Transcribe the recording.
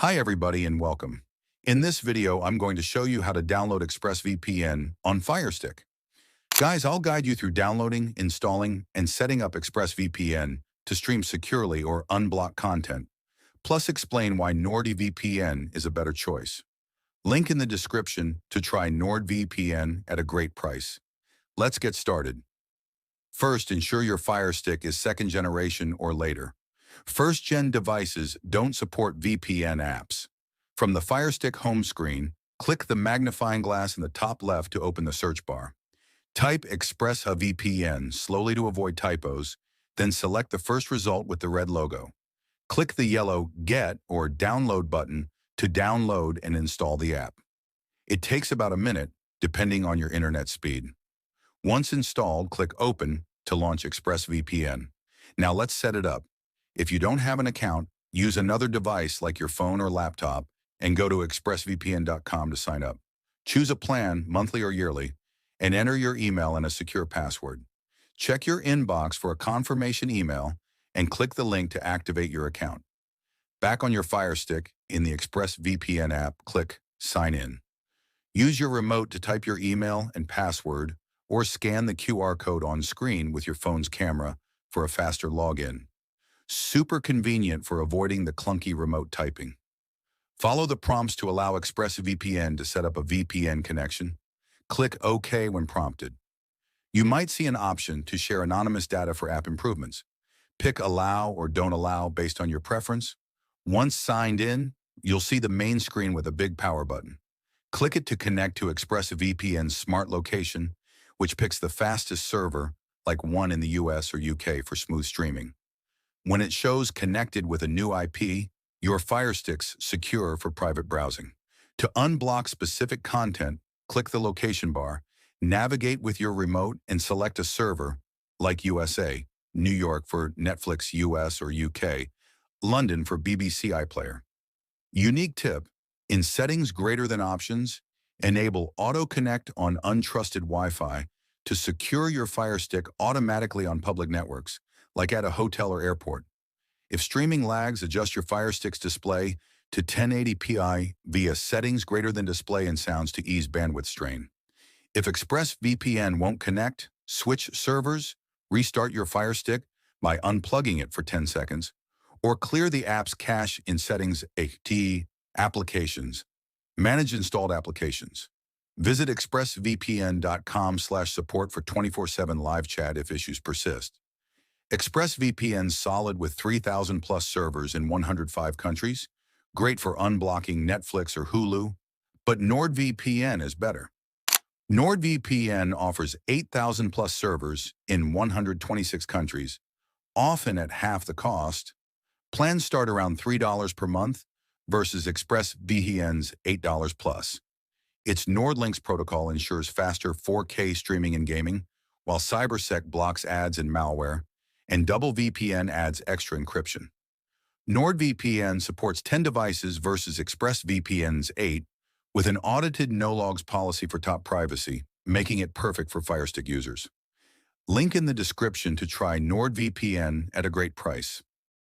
Hi everybody and welcome. In this video, I'm going to show you how to download ExpressVPN on Firestick. Guys, I'll guide you through downloading, installing, and setting up ExpressVPN to stream securely or unblock content, plus explain why NordVPN is a better choice. Link in the description to try NordVPN at a great price. Let's get started. First, ensure your Firestick is second generation or later. First-gen devices don't support VPN apps. From the Firestick home screen, click the magnifying glass in the top left to open the search bar. Type ExpressVPN slowly to avoid typos, then select the first result with the red logo. Click the yellow Get or Download button to download and install the app. It takes about a minute, depending on your internet speed. Once installed, click Open to launch ExpressVPN. Now let's set it up. If you don't have an account, use another device like your phone or laptop and go to expressvpn.com to sign up. Choose a plan, monthly or yearly, and enter your email and a secure password. Check your inbox for a confirmation email and click the link to activate your account. Back on your Firestick, in the ExpressVPN app, click Sign In. Use your remote to type your email and password or scan the QR code on screen with your phone's camera for a faster login. Super convenient for avoiding the clunky remote typing. Follow the prompts to allow ExpressVPN to set up a VPN connection. Click OK when prompted. You might see an option to share anonymous data for app improvements. Pick Allow or Don't Allow based on your preference. Once signed in, you'll see the main screen with a big power button. Click it to connect to ExpressVPN's smart location, which picks the fastest server, like one in the US or UK, for smooth streaming. When it shows connected with a new IP, your Firestick's secure for private browsing. To unblock specific content, click the location bar, navigate with your remote and select a server, like USA, New York for Netflix US or UK, London for BBC iPlayer. Unique tip: in settings greater than options, enable Auto Connect on untrusted Wi-Fi to secure your Firestick automatically on public networks, like at a hotel or airport. If streaming lags, adjust your Firestick's display to 1080p via settings greater than display and sounds to ease bandwidth strain. If ExpressVPN won't connect, switch servers, restart your Firestick by unplugging it for 10 seconds, or clear the app's cache in Settings AT Applications. Manage installed applications. Visit expressvpn.com/support for 24/7 live chat if issues persist. ExpressVPN's solid with 3,000 plus servers in 105 countries, great for unblocking Netflix or Hulu, but NordVPN is better. NordVPN offers 8,000 plus servers in 126 countries, often at half the cost. Plans start around $3 per month versus ExpressVPN's $8 plus. Its NordLynx protocol ensures faster 4K streaming and gaming, while CyberSec blocks ads and malware, and Double VPN adds extra encryption. NordVPN supports 10 devices versus ExpressVPN's 8, with an audited no-logs policy for top privacy, making it perfect for Firestick users. Link in the description to try NordVPN at a great price.